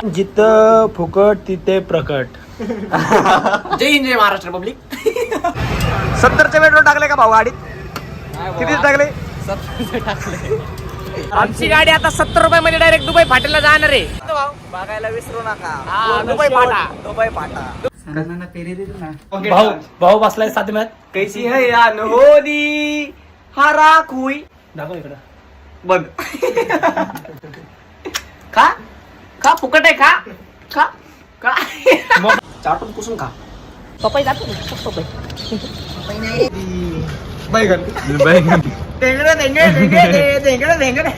जिथं फुकट तिथे प्रकट. जय हिंद जय महाराष्ट्र पब्लिक. 70चे पेट्रोल टाकले का भाऊ गाडीत? किती टाकले? 70 टाकले. आमची गाडी आता 70 रुपयामध्ये डायरेक्ट दुबई फाटेला जाणार आहे. बघायला विसरू नका. दुबई फाटा. दुबई फाटा. भाऊ भाऊ बसलाय साधम्यात. कैसी है अनहोनी हरा खुई. दाखव इकडं. बघ. खा फुकट आहे खा खा खा. चाटून पुसून खा. पपई जातो पपई. बैगन. ढेंगडे ढेंगडे ढेंगडे ढेंगडे ढेंगडे.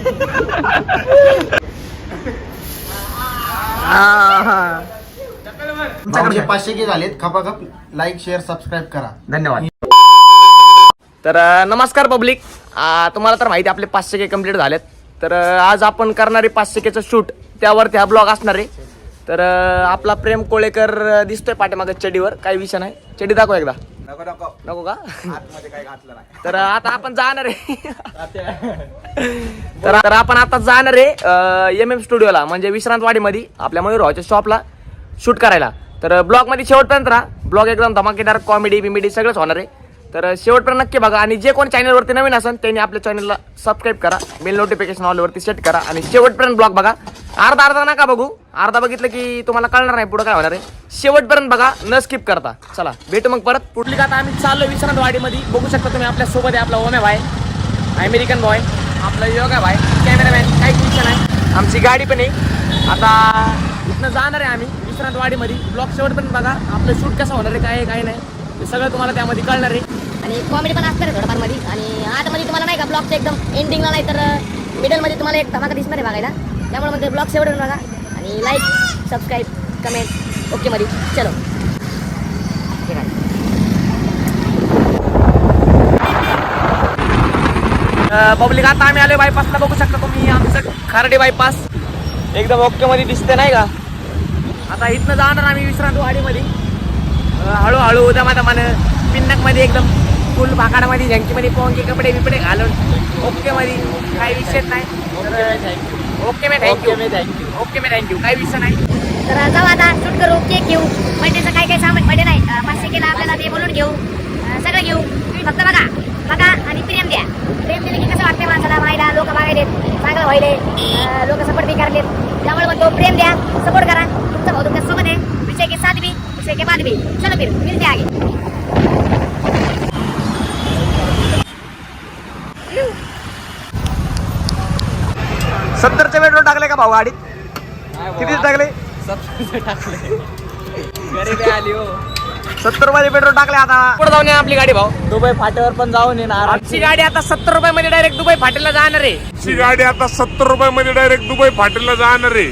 आमचे 500 के झालेत. खपाखप लाईक शेअर सबस्क्राईब करा. धन्यवाद. तर नमस्कार पब्लिक. तुम्हाला तर माहिती आपले 500K कंप्लीट झालेत. तर आज आपण करणारे 500Kचं शूट त्यावरती हा ब्लॉग असणार आहे. तर आपला प्रेम कोळेकर दिसतोय पाठीमागे चडीवर. काही विषय नाही. चडी दाखव एकदा. नको नको नको का? आतमध्ये काही घातलं नाही. तर आता आपण जाणार आहे. तर आपण आता जाणार आहे MM स्टुडिओला म्हणजे विश्रांतवाडीमध्ये आपल्या मयूर भाऊच्या शॉपला शूट करायला. तर ब्लॉग मध्ये शेवटपर्यंत राहा. ब्लॉग एकदम धमाकेदार कॉमेडी बिमेडी सगळंच होणार आहे. तर शेवटपर्यंत नक्की बघा. आणि जे कोण चॅनलवरती नवीन असेल त्यांनी आपल्या चॅनलला सबस्क्राईब करा. बेल नोटिफिकेशन ऑलवरती सेट करा आणि शेवटपर्यंत ब्लॉग बघा. अर्धा नका बघू. अर्धा बघितलं की तुम्हाला कळणार नाही पुढे काय होणार आहे. शेवटपर्यंत बघा न स्किप करता. चला भेटू मग परत. पुढली का आता आम्ही चाललो विश्रांतवाडीमध्ये. बघू शकता तुम्ही आपल्या सोबत आहे आपला ओम्या भाई, अमेरिकन बॉय, आपला योगा भाई, कॅमेरामॅन. काही टेन्शन नाही. आमची गाडी पण आहे. आता इथनं जाणार आहे आम्ही विश्रांतवाडीमध्ये. ब्लॉग शेवटपर्यंत बघा. आपलं शूट कसं होणार आहे काय आहे काय नाही ते सगळं तुम्हाला त्यामध्ये कळणार आहे. आणि कॉमेडी पण असणार आहे थोडंफार मध्ये. आणि आतमध्ये तुम्हाला नाही का ब्लॉगच्या एकदम एंडिंगला नाही तर मिडलमध्ये तुम्हाला एक धमाका दिसणार आहे बघायला. त्यामुळे मग ब्लॉग शेवटून बघा. आणि लाईक सबस्क्राईब कमेंट ओके मध्ये. चलो ठीक आहे. पब्लिक आता आम्ही आलो बायपासला. बघू शकता तुम्ही आमचं खार्डी बायपास एकदम ओके मध्ये दिसते नाही का. आता इथनं जाणार आम्ही विश्रांतवाडीमध्ये. हळूहळू उद्या माझ्या मन पिन्नकमध्ये एकदम फुल भाकाडामध्ये झंकीमध्ये पोंगे कपडे बिपडे घालून ओके मध्ये. काही विषय नाही. ओके मे थँक्यू. ओके मे थँक्यू. काही विषय नाही. तर जाऊ आता शूट करू. केक घेऊ. बर्थडेचं काय काय सामान बर्थडे नाही 500Kला आपल्याला ते बोलून घेऊ. सगळं घेऊ. फक्त बघा बघा आणि प्रेम द्या. प्रेम दिले की कसं वाटते माणसाला. मायला लोक बघायलेत चांगलं व्हायले. लोक सपोर्ट बी करलेत. त्यामुळे मग तो प्रेम द्या सपोर्ट करा. तुमचा भाऊ तुमच्या सोबत आहे. विषय के साथ भी विषय के बाद भी. चलो फिर मिलते आगे. 70चे पेट्रोल टाकले का भाऊ गाडीत? किती टाकले? 70 टाकले. गरीबी आली हो. 70 रुपयाचे पेट्रोल टाकले. आता पुढे जाऊन आमची गाडी भाऊ. दुबई फाट्यावर पण जाऊन येणार. आमची गाडी आता 70 रुपयामध्ये डायरेक्ट दुबई फाटेला जाणार आहे. ची गाडी आता 70 रुपयामध्ये डायरेक्ट दुबई फाटेला जाणार आहे.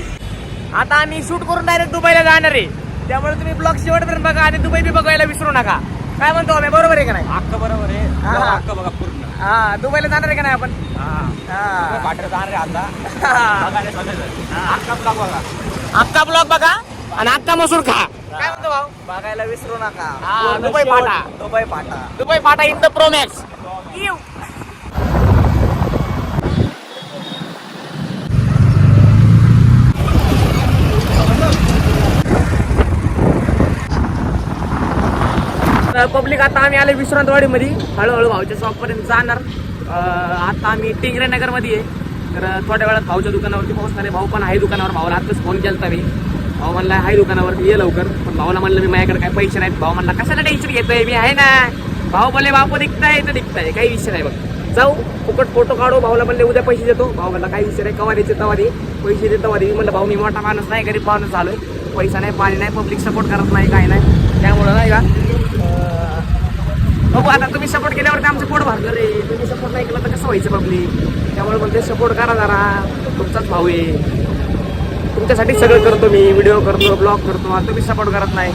आता आम्ही शूट करून डायरेक्ट दुबईला जाणार आहे. त्यामुळे तुम्ही ब्लॉग शेवटपर्यंत बघा आणि दुबई बी बघायला विसरू नका. काय म्हणतो आम्ही बरोबर आहे का नाही? हक्क बरोबर आहे. हक्क बघा पूर्ण. हा दुबईला जाणार आहे का नाही आपण? दुबई फाट्यावर जाणार आहे आता. हक्का ब्लॉग बघा. अक्का ब्लॉग बघा आणि अक्का मसूर खा. काय म्हणतो भाऊ? बघायला विसरू नका. हा, Dubai Phata. Dubai Phata. Dubai Phata in the pro max. Public आता आम्ही आले विश्रांतवाडीमध्ये. हळूहळू भाऊच्या शॉपपर्यंत जाणार. आता आम्ही टिंगरे नगरमध्ये आहे. तर थोड्या वेळात भाऊच्या दुकानावरती पोहोचणार आहे. भाऊ पण आहे दुकानावर. भाऊला आत्ताच फोन केला मी. भाऊ म्हणला आहे दुकानावरती ये लवकर. पण भाऊला म्हणलं मी माझ्याकडे काही पैसे नाहीत. भाऊ म्हणला कशाला टेन्शन घेतोय मी आहे ना. भाऊ बोले बापू दिखताय तर दिखताय. काही विषय नाही. बघ जाऊ फुकट फोटो काढू. भाऊला म्हणले उद्या पैसे देतो. भाऊ म्हणला काही विषय नाही. कवा द्यायचे तवा दे. पैसे दे तवा दे. मी म्हणलं भाऊ मी मोठा माणूस नाही गरीब माणूस झालोय. पैसा नाही पाणी नाही. पब्लिक सपोर्ट करत नाही काय नाही. त्यामुळं नाही का बघू आता तुम्ही सपोर्ट केल्यावरती आमचं पोट भरलं रे. तुम्ही सपोर्ट नाही केलं तर कसं व्हायचं पब्लिक. त्यामुळे म्हणते सपोर्ट करा जरा. तुमचाच भाऊ आहे. तुमच्यासाठी सगळं करतो मी. व्हिडिओ करतो ब्लॉग करतो. आता तुम्ही सपोर्ट करत नाही.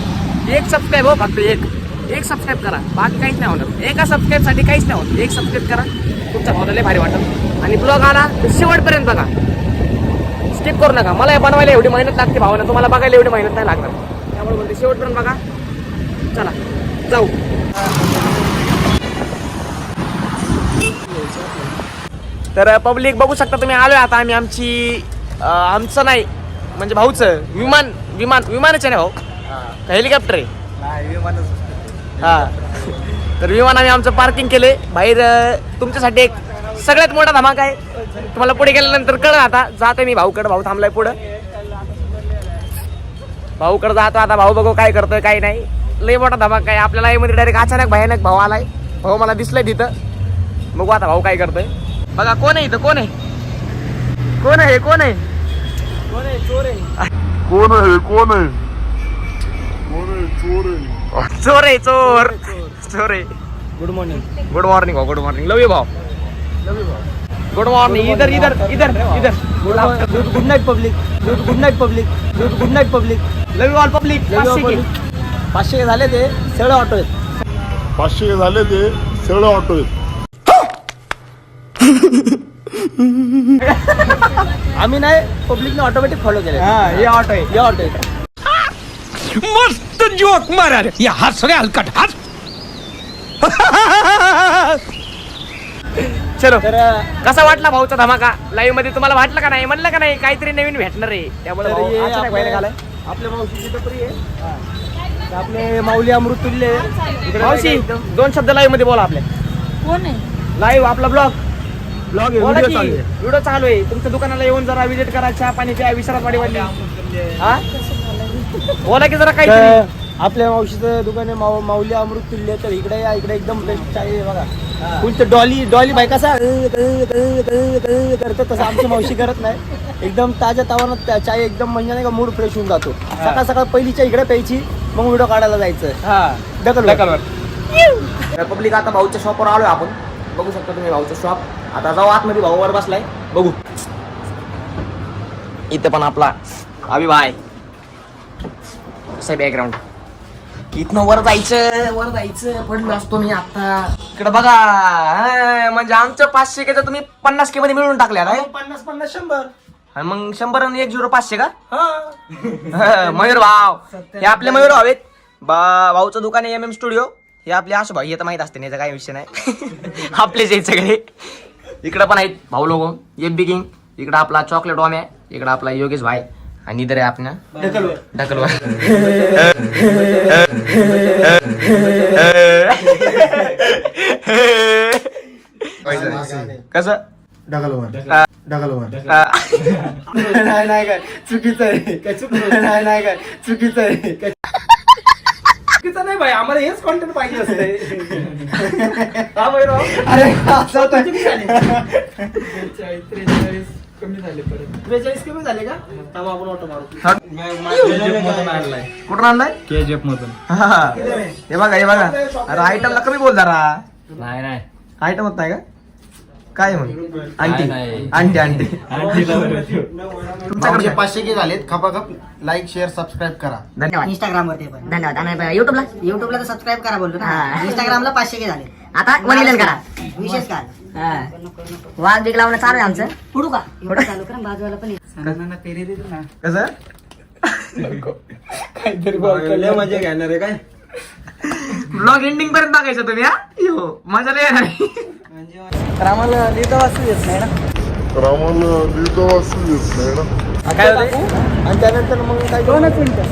एक सबस्क्राईब हो फक्त. एक सबस्क्राईब करा. बाकी काहीच नाही होणार. एका सबस्क्राईबसाठी काहीच नाही होत. एक सबस्क्राईब करा. तुमच्या भावाला लय भारी वाटत. आणि ब्लॉग आला तर शेवटपर्यंत बघा. स्किप करू नका. मला बनवायला एवढी मेहनत लागते भावाला. तुम्हाला बघायला एवढी मेहनत नाही लागणार. त्यामुळे म्हणते शेवटपर्यंत बघा. चला जाऊ. तर पब्लिक बघू शकता तुम्ही, आलोय आता आम्ही आमचं नाही म्हणजे भाऊचं विमानाचे नाही भाऊ, हेलिकॉप्टर आहे. हा तर विमान आम्ही आमचं पार्किंग केले बाहेर. तुमच्यासाठी एक सगळ्यात मोठा धमाका आहे, तुम्हाला पुढे गेल्यानंतर कळलं. आता जाते मी भाऊकडे, भाऊ थांबलाय पुढं, भाऊकडे जातो आता. भाऊ बघू काय करतोय काय नाही. लय मोठा धमाका आहे आपल्याला यामध्ये. डायरेक्ट अचानक भयानक भाऊ आलाय. भाऊ मला दिसलाय तिथं, बघू आता भाऊ काय करतोय. बघा कोण आहे इथं, कोण आहे कोण आहे कोण आहे कोण आहे चोर आहे चोर आहे चोर चोर आहे. Good morning. गुड मॉर्निंग भाऊ, गुड मॉर्निंग. लव यू भाऊ, गुड मॉर्निंग. इधर इधर इधर इधर. Good night public. Good night public. Good night public. Love you all public. 500 झाले ते सगळे ऑटो आहेत. 500 झाले ते सगळं ऑटो आहेत. आम्ही नाही, पब्लिकने ऑटोमॅटिक फॉलो केले. हे ऑटो आहे. हे ऑटो आहे. मस्त जोक मारा रे या हस रे हलकट हस. चलो, तर कसा वाटला भाऊचा धमाका लाईव्ह मध्ये? तुम्हाला वाटलं का नाही? म्हणलं का नाही काहीतरी नवीन भेटणार आहे, त्यामुळे तर भाऊ हे अचानक बाहेर आलाय. आपल्या मावशीची टपरी आहे. तर आपले माऊली अमृत तुल्य आहे. इकडे मावशी एकदम 2 शब्द लाईव्ह मध्ये बोला. आपल्या कोण आहे? लाईव्ह आपला ब्लॉग ब्लॉग व्हिडिओ चालू आहे. तुमच्या दुकानाला येऊन जरा विजिट करा. चहा पाणी प्या, विश्रांतवाडी वाली. हा बोला की जरा काहीतरी. आपल्या मावशीचं दुकान आहे माऊली अमृत तुल्य. तर इकडे या, इकडे एकदम बेस्ट चाय आहे बघा. फुल डॉली बाय कसा करतो तसं आमची मावशी करत नाही. एकदम ताज्या तावानं चाय एकदम म्हणजे नाही का मूड फ्रेश होऊन जातो. सकाळ सकाळ पहिलीच्या इकडे प्यायची, मग व्हिडिओ काढायला जायचं. ढकलवर. पब्लिक आता भाऊच्या शॉपवर आलोय आपण. बघू शकता तुम्ही भाऊचं शॉप. आता जाऊ आतमध्ये, भाऊ वर बसलाय, बघू. इथं पण आपला अभि भाई कसं बॅकग्राऊंड. इथनं वर जायचं पडलो असतो मी आता. इकडे बघा, म्हणजे आमचं 500 के तुम्ही 50 मध्ये मिळून टाकल्या काय? 50 100. आणि मग 100 आणि 1 0 500 का? मयूर भाव हे आपले मयूर भाव आहेत. भाऊचं दुकान आहे MM स्टुडिओ. हे आपले आशु भाई, हे तर माहित असते, याचा काही विषय नाही. आपलेच आहेत सगळे. इकडं पण आहेत भाऊ लोक. FB king. इकडं आपला चॉकलेट ओम आहे. इकडं आपला योगेश भाई. आणि इधर आहे आपल्या ढकलवर. कसं ढकलवर. नाही काय चुकीचं आहे. नाही काय चुकीचं आहे. चुकीचं नाही भाई, आम्हाला हेच कॉन्टेंट पाहिजे असते. अरे असं कमी झाले परत. 43 कमी झाले का? थांबा आपण ऑटो मारू. कुठून आणलाय? KGF मधून. हे बघा हे बघा. अरे आयटमला कमी बोल जरा. नाही आयटम होत नाही का? काय मग आंटी तुमच्याकडे 500 के झालेत. खपाखप लाईक शेअर सबस्क्राईब करा. धन्यवाद. इंस्टाग्राम वरती पण धन्यवाद. आणि युट्यूबला तर सबस्क्राईब करा बोललो ना. इंस्टाग्रामला 500 के झाले. आता 1 मिलियन करा. विशेष काय वाद बिग लावणं चालू आहे आमचं. पुढू का एवढं चालू करा. बाजूला पण कसं काहीतरी मजा घेणार आहे काय? ब्लॉग एंडिंग पर्यंत बघायचं तुम्ही. हा यो मजा नाही येणार. तर आम्हाला लिहिता वाचू येत नाही ना. काय होते? आणि त्यानंतर मग काय 2 मिनिटं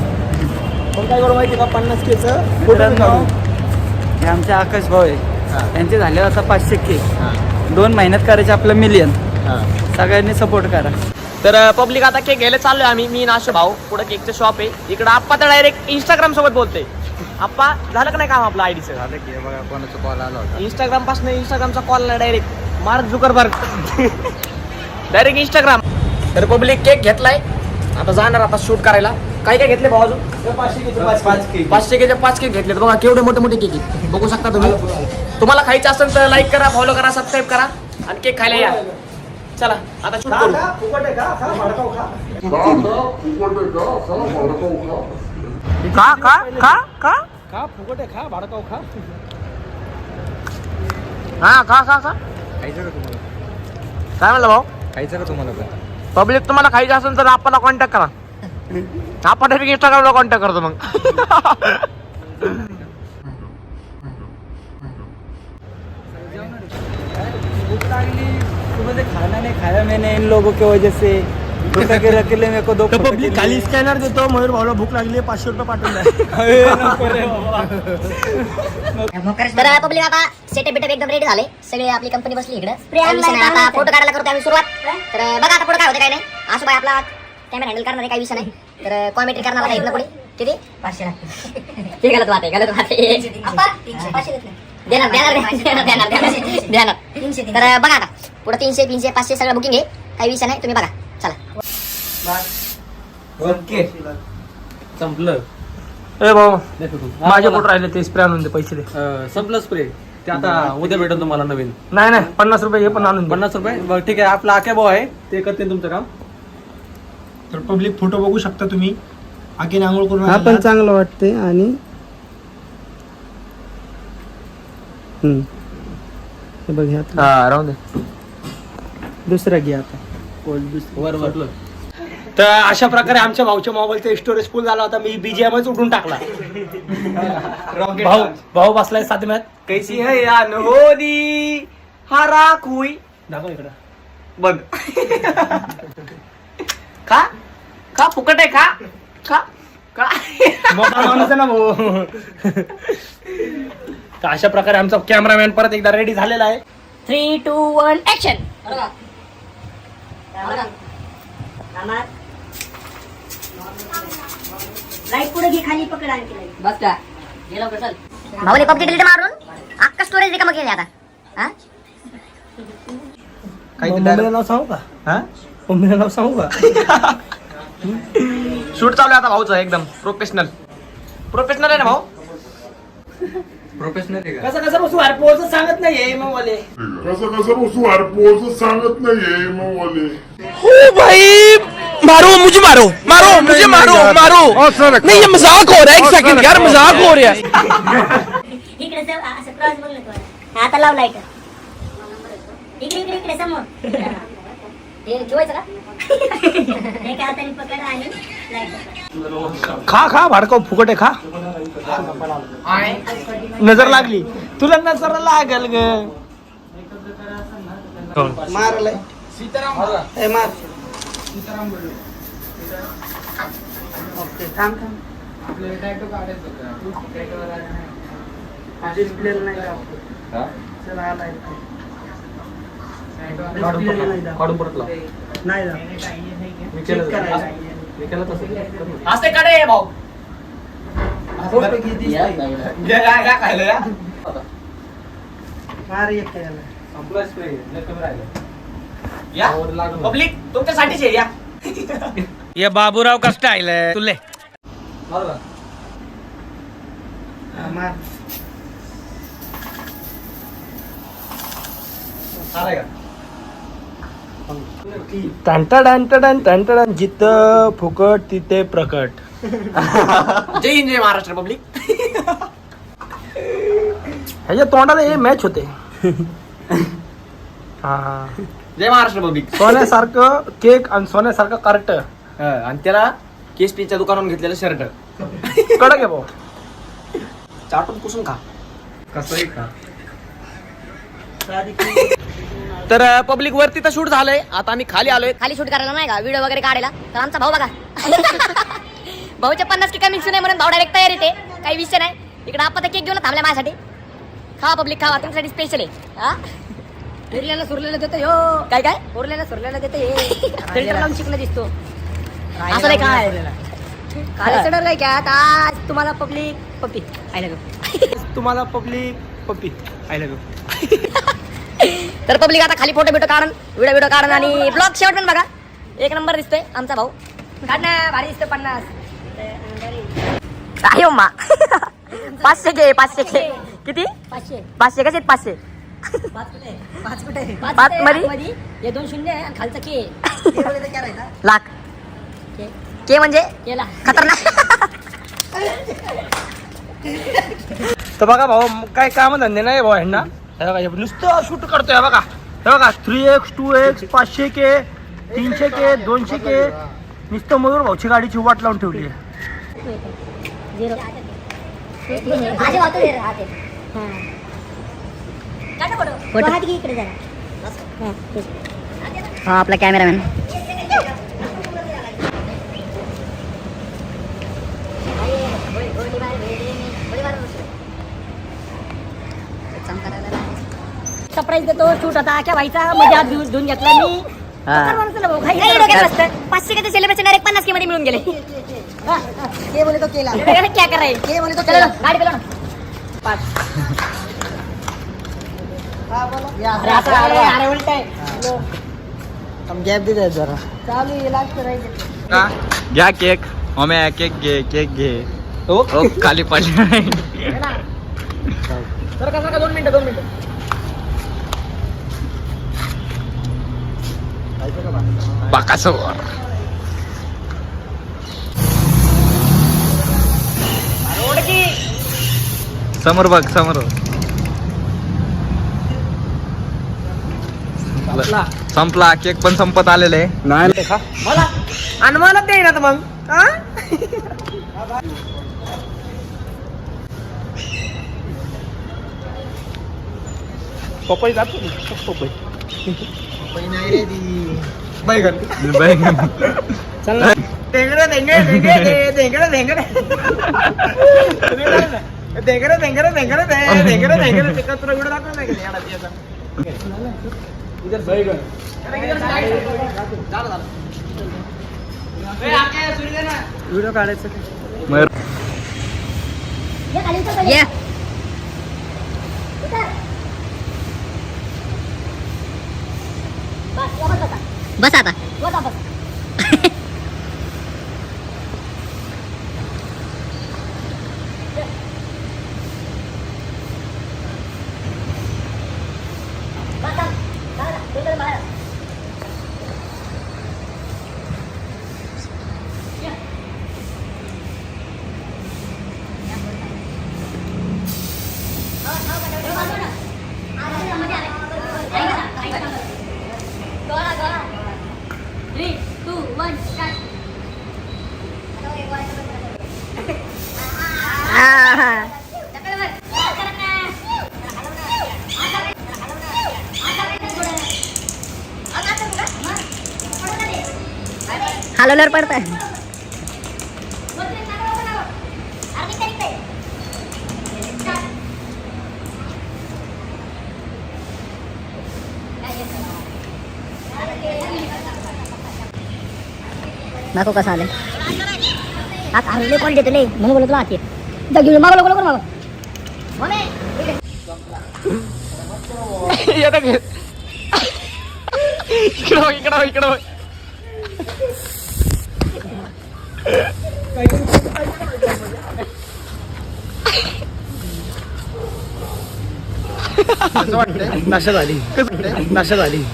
मग काय करू माहिती का? 50 केचं फोटो काढू. हे आमचे आकाश भाऊ आहे. त्यांचे झाले आता 500 के. 2 महिन्यात करायचे आपलं मिलियन. सगळ्यांनी सपोर्ट करा. तर पब्लिक आता केक घ्यायला चाललोय आम्ही. मी नाशो भाऊ. पुढे केकचं शॉप आहे. इकडं आप्पा तर डायरेक्ट इंस्टाग्राम सोबत बोलते. आप्पा झालं का नाही काम आपलं आयडीचं? झालं की बघा कोणाचा कॉल आला होता. इंस्टाग्रामचा कॉल नाही, direct mark Zuckerberg. Direct Instagram. तर पब्लिक केक घेतलाय. आता जाणार आता शूट करायला. काय काय घेतले भाऊ अजून? 500 केचे 5 केक घेतलेत. बघा केवढे मोठे मोठे केक आहेत. बघू शकता तुम्ही. तुम्हाला खायचं असेल तर लाईक करा, फॉलो करा, सबस्क्राईब करा आणि केक खायला या. चला आता शूट करू. खा फुकट आहे. खा भाडकाव खा. खा काय म्हणलं भाऊ? खायचं का तुम्हाला पण? पब्लिक तुम्हाला खायचं असेल तर आपल्याला कॉन्टॅक्ट करा. आपण डायरेक्ट इंस्टाग्रामला कॉन्टॅक्ट करतो मग. भूक लागली बोलते खाना नहीं खाया मैंने इन लोगों की वजह से रुपये के रखले मेरे को 2 पब्लिक खाली स्कॅनर देतो, मयूर भाऊला भूक लागली 500 रुपये पाठवून द्या. तर पब्लिक आता सेटअप बिटअप एकदम रेडी झाले सगळे. आपली कंपनी बसली इकडे. आता फोटो काढायला करतो आम्ही सुरुवात. तर बघा आता पुढे काय होते काय नाही. असं बाय आपला कॅमेरा हँडल करणार आहे, काही विषय नाही. तर कॉमेंट्री करणार आहे इथनं पुढे. किती 500 ते गलत बात आहे, गलत बात आहे. देणार तर बघा आता पुढे 300 300 500 सगळं बुकिंग आहे, काही विषय नाही. तुम्ही बघा चला. ओके संपलं. ए भाऊ माझे फोटो राहिले ते स्प्रे आणून दे, पैसे दे. संपलं स्प्रे ते आता उद्या भेटेल तुम्हाला नवीन. नाही 50 रुपये हे पण आणून दे. 50 रुपये बरं ठीक आहे. आपला आके भाऊ आहे ते करतील तुमचं काम. तर पब्लिक फोटो बघू शकता तुम्ही. आखीन आंघोळ करून हा पण चांगलं वाटते आणि हे बघ ह्यात हा राहून दे. दुसरा घे आता. वर वर तर अशा प्रकारे आमच्या भाऊच्या मोबाईलचा स्टोरेज फुल झाला होता. मी बीजीएमच उठून टाकला. भाऊ बसलाय साधम्यात. कैसी है या होदी हा राख हुई. दाखव इकडं. बघ खा फुकट आहे. खा मोठा माणूस आहे ना भाऊ. तर अशा प्रकारे आमचा कॅमेरामॅन परत एकदा रेडी झालेला आहे. 3 2 1 ऍक्शन. लाईट पुढे घे, खाली पकड आणखी लाईट. बस का गेलो कसं भाऊने कॉपी डिलीट मारून अख्खा स्टोरेज रिकामा केले आता. हा मम्मीला नाव सांगू का? हा मम्मीला नाव सांगू का? शूट चालू आहे आता भाऊचं एकदम प्रोफेशनल आहे ना भाऊ. प्रोफेशनल आहे का? कसं बसू अरे पोहोच सांगत नाहीये मग वाले. कसं बसू अरे पोच सांगत नाहीये मग वाले. ओ भाई मारो मुझे मारो नहीं ये मजाक हो रहा है. 1 सेकंड यार मजाक हो रहा है. इकडे असं क्रॉस बघ ना. आता लाव लाईट. इकडे समोर. हे ठेवायचं का? एका हाताने पकड आणि लाईट. खा भाडकाव फुकट आहे. खा नजर लागली तुला. नजर लागल ग. मारलंय ए मार. ओके थांब. काढून परतला नाही मी केलं तसं. असते काढे भाऊ. संपला स्प्रे कमी राहिलं. या पब्लिक तुमच्यासाठीच आहे या. ये बाबूराव का स्टाईल आहे तुले. मार. आलाय का? टंटडन जिथं फुकट तिथे प्रकट. जय हिंद जय महाराष्ट्र पब्लिक. ह्याच्या तोंडाला हे मॅच होते. हा जय महाराष्ट्र पब्लिक. सोन्यासारखं केक आणि सोन्यासारखं कार्ट. आणि त्याला केसटीच्या दुकानातून घेतलेलं शर्ट कडक आहे भाऊ. चाटून पुसून खा. कसंही का? तर पब्लिक वरती तर शूट झालंय. आता आम्ही खाली आलोय. खाली शूट करायला नाही का, व्हिडिओ वगैरे काढायला. तर आमचा भाऊ बघा. भाऊच्या 50 कमिंग नाही म्हणून भाऊ डायरेक्ट तयार येते, काही विषय नाही. इकडे आपण केक घेऊन थांबल्या माझ्यासाठी. खावा पब्लिक खावा, तुमच्यासाठी स्पेशल आहे. हा उरलेला सुरलेला देतो यो. काय उरलेला सुरलेला देतो हे. फिल्टर लावून शिकलं दिसतो. असं नाही काय खाली चढर काय क्या. आज तुम्हाला पब्लिक पप्पी आय लव्ह. तुम्हाला पब्लिक पप्पी आय लव्ह. तर पब्लिक आता खाली फोटो बिटो काढून व्हिडिओ काढून आणि ब्लॉग शेवट पण बघा. 1 नंबर दिसतोय आमचा भाऊ. काढ ना, भारी दिसतोय. 50 आहे उम्मा. 500 घे. 500 घे. किती 500 कसे 500 5 मध्ये हे 2 शून्य आणि खालचं के लाख. के म्हणजे खतरनाक. तर बघा भाऊ काय काम धंदे नाही भाऊ ह्यांना. नुसतं शूट करतोय बघा. हे बघा 3x 2x 500 के 300 के 200 के. नुसतं मयूर भाऊची गाडीची वाट लावून ठेवली आहे. हा आपला कॅमेरामॅन. सरप्राईज देतो. शूट होता क्या व्हायचा मध्ये हात धुवून घेतला मी. पाचशे के सेलिब्रेशन डायरेक्ट 50 मध्ये मिळून गेले. के बोले तो केला. क्या कर रहे के बोले तो चलो गाडी पेलो ना. अरे उलट आहे. हम गॅप दे जरा. चालू आहे लास्ट राहायचं. घ्या केक. ओम्या केक घे केक घे. ओ खाली पडले नाही. सर का 2 मिनिटं. बाकासोर समोर बघ समोर. संपला केक पण संपत आलेला आहे. नाही खा मला अनुमानच नाही ना तर मग हा? पपई जातो पपई बैगन चल ना. धेंगडे कचरा व्हिडिओ दाखवला नाही का याचा? इधर बैगन व्हिडिओ काढायचं मयूर ये बस आता. हलवल्यावर पडताय. नको कसं आलं आता हरले कोण देतो नाही म्हणून बोलतो आत घेऊन मागं लवकर लवकर मागं. इकडं नाशा झाली.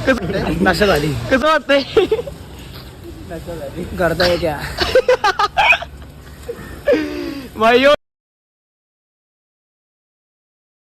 कसं वाटतंय? करता येत्या भाई